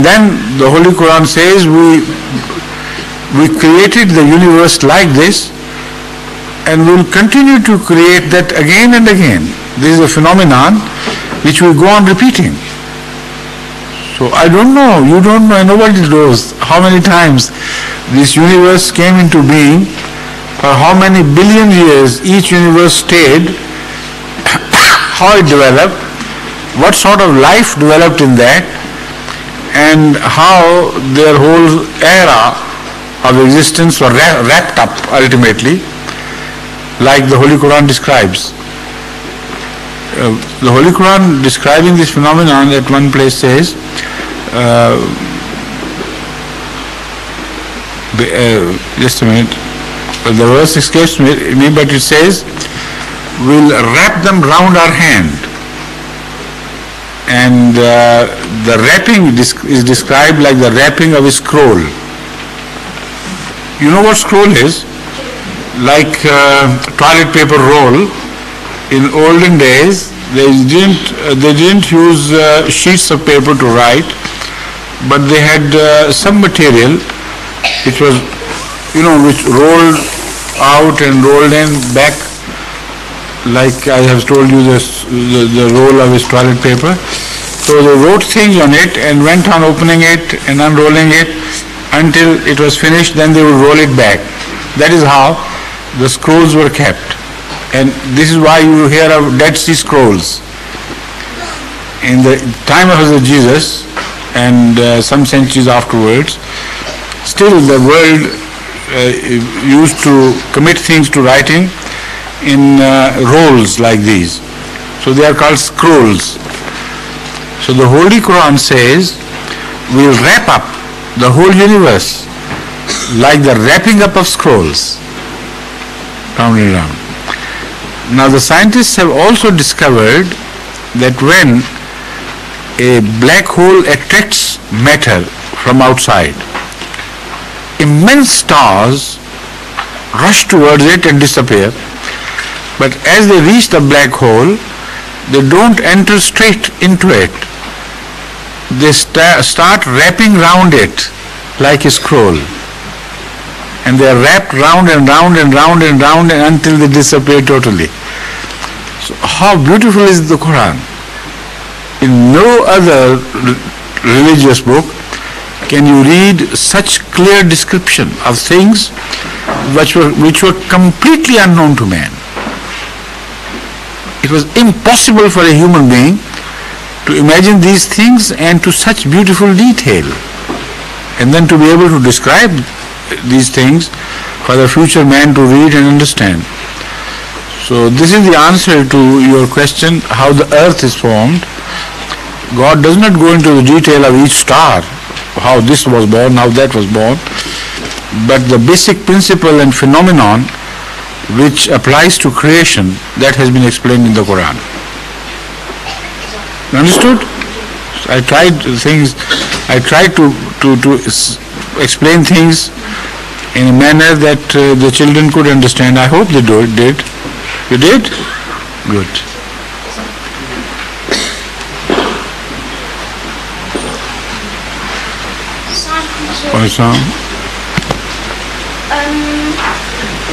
then the Holy Quran says we created the universe like this, and we will continue to create that again and again. This is a phenomenon which will go on repeating. So I don't know, you don't know, nobody knows how many times this universe came into being, or how many billion years each universe stayed, how it developed, what sort of life developed in that, and how their whole era of existence were wrapped up ultimately, like the Holy Quran describes. The Holy Quran describing this phenomenon at one place says, just a minute, the verse escapes me, but it says, we'll wrap them round our hand. And the wrapping is described like the wrapping of a scroll. You know what scroll is? Like toilet paper roll. In olden days, they didn't use sheets of paper to write, but they had some material which was, which rolled out and rolled in back, like I have told you the roll of his toilet paper. So they wrote things on it and went on opening it and unrolling it until it was finished, then they would roll it back. That is how the scrolls were kept. And this is why you hear of Dead Sea Scrolls. In the time of Hadhrat Jesus and some centuries afterwards, still the world used to commit things to writing in rolls like these. So they are called scrolls. So the Holy Quran says, we'll wrap up the whole universe like the wrapping up of scrolls, round and round. Now the scientists have also discovered that when a black hole attracts matter from outside, immense stars rush towards it and disappear. But as they reach the black hole, they don't enter straight into it. They start wrapping round it like a scroll. And they are wrapped round and round and round and round until they disappear totally. So how beautiful is the Quran? In no other religious book can you read such clear description of things which were completely unknown to man. It was impossible for a human being to imagine these things and to such beautiful detail, and then to be able to describe these things for the future man to read and understand. So this is the answer to your question, how the earth is formed. God does not go into the detail of each star, how this was born, how that was born, but the basic principle and phenomenon which applies to creation, that has been explained in the Quran. Understood? I tried to explain things in a manner that the children could understand. I hope they did. You did? Good.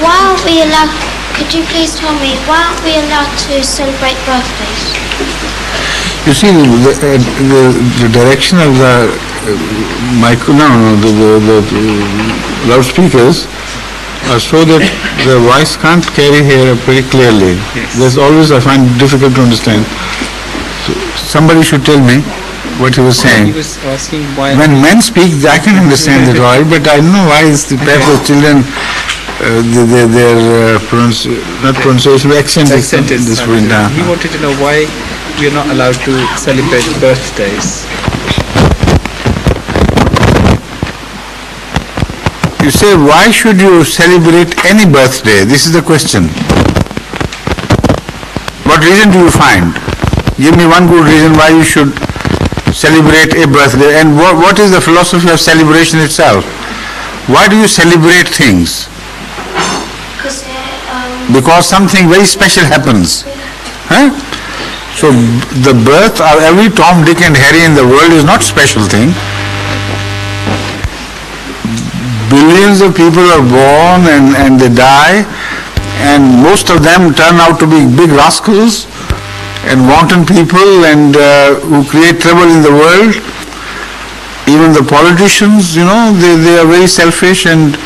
Why aren't we allowed, could you please tell me, why aren't we allowed to celebrate birthdays? You see, the direction of the the loudspeakers are so that the voice can't carry here pretty clearly. Yes. There's always, I find it difficult to understand. So somebody should tell me what he was saying. He was asking why. When men speak, I can understand it all, but I don't know why it's the perhaps the children, their pronunciation, accent is this point. He wanted to know why we are not allowed to celebrate birthdays. You say, why should you celebrate any birthday? This is the question. What reason do you find? Give me one good reason why you should celebrate a birthday. And what is the philosophy of celebration itself? Why do you celebrate things? Because something very special happens. Huh? So the birth of every Tom, Dick and Harry in the world is not a special thing. billions of people are born and they die, and most of them turn out to be big rascals and wanton people and who create trouble in the world. Even the politicians, you know, they are very selfish and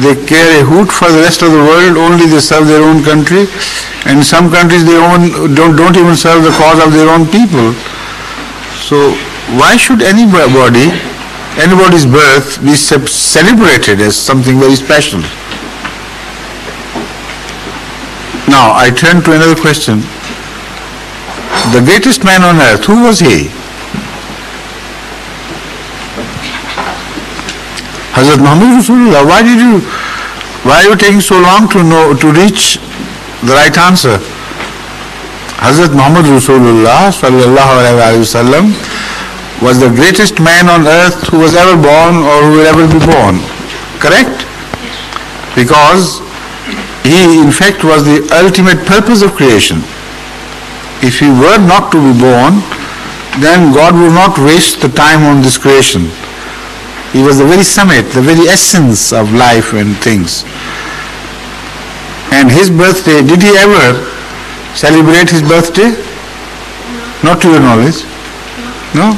they care a hoot for the rest of the world. Only they serve their own country. And in some countries they don't even serve the cause of their own people. So why should anybody's birth be celebrated as something very special? Now I turn to another question. The greatest man on earth, who was he? Hadhrat Muhammad Rasulullah. Why are you taking so long to reach the right answer? Hadhrat Muhammad Rasulullah sallallahu alaihi wasallam was the greatest man on earth who was ever born or who will ever be born. Correct? Because he in fact was the ultimate purpose of creation. If he were not to be born, then God would not waste the time on this creation. He was the very summit, the very essence of life and things. And his birthday, did he ever celebrate his birthday? Not to your knowledge? No?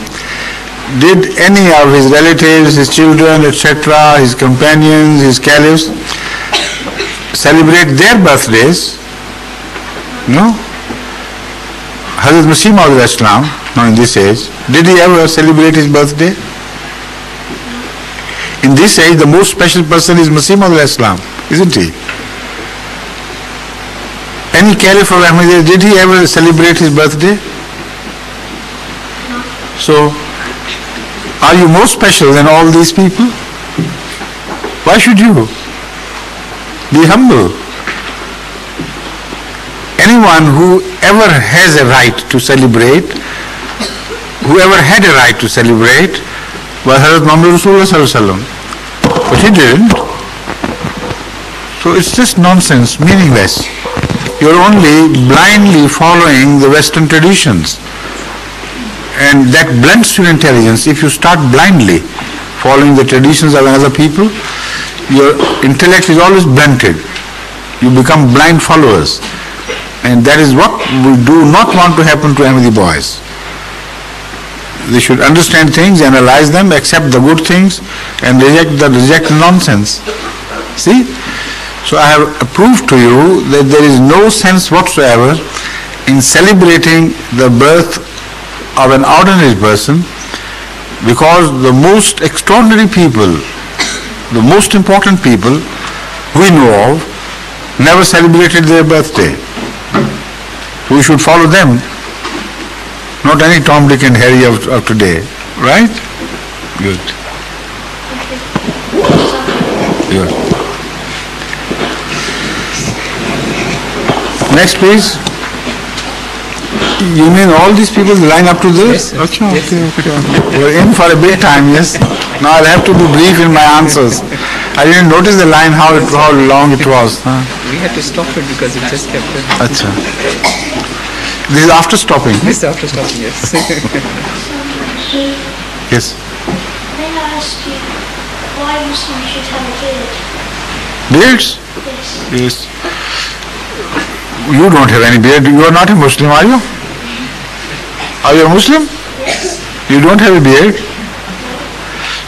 Did any of his relatives, his children, etc., his companions, his caliphs celebrate their birthdays? No? Hadhrat Masih Maud Islam, now in this age, did he ever celebrate his birthday? In this age, the most special person is Masih Maud Islam, isn't he? Any caliph of Ahmadiyya, did he ever celebrate his birthday? So, are you more special than all these people? Why should you? Be humble. Anyone who ever has a right to celebrate, whoever had a right to celebrate, was Hadhrat Muhammad Rasulullah sallallahu alaihi wasallam. But he didn't. So it's just nonsense, meaningless. You're only blindly following the Western traditions. And that blunts your intelligence. If you start blindly following the traditions of another people, your intellect is always blunted. You become blind followers. And that is what we do not want to happen to Ahmadi boys. They should understand things, analyze them, accept the good things, and reject nonsense. See? So I have proved to you that there is no sense whatsoever in celebrating the birth of an ordinary person, because the most extraordinary people, the most important people we know of, never celebrated their birthday. We should follow them, not any Tom, Dick and Harry of today. Right? Good. Good. Next please. You mean all these people line up to this? Yes, sir. Okay. We're in for a big time, yes? Now I'll have to be brief in my answers. I didn't notice the line, how long it was. Huh? We had to stop it because it just kept going. Achha. This is after stopping. This is after stopping, yes. Yes. May I ask you why Muslims should have a beard? Beards? Yes. Yes. You don't have any beard. You are not a Muslim, are you? Are you a Muslim? Yes. You don't have a beard?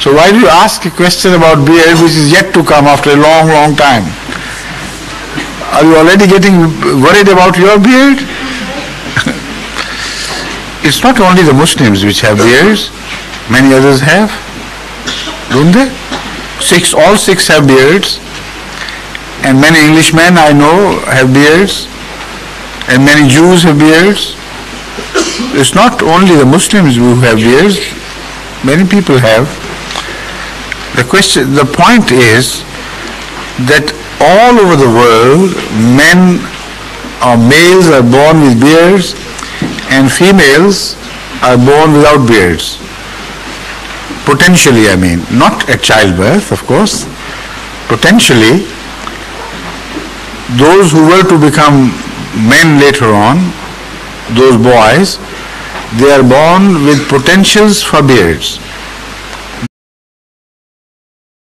So why do you ask a question about beard which is yet to come after a long, long time? Are you already getting worried about your beard? It's not only the Muslims which have beards. Many others have. Don't they? All six have beards. And many Englishmen I know have beards. And many Jews have beards. It's not only the Muslims who have beards. Many people have. The point is that all over the world, men or males are born with beards and females are born without beards. Potentially, I mean, not at childbirth, of course. Potentially, those who were to become men later on, those boys, they are born with potentials for beards.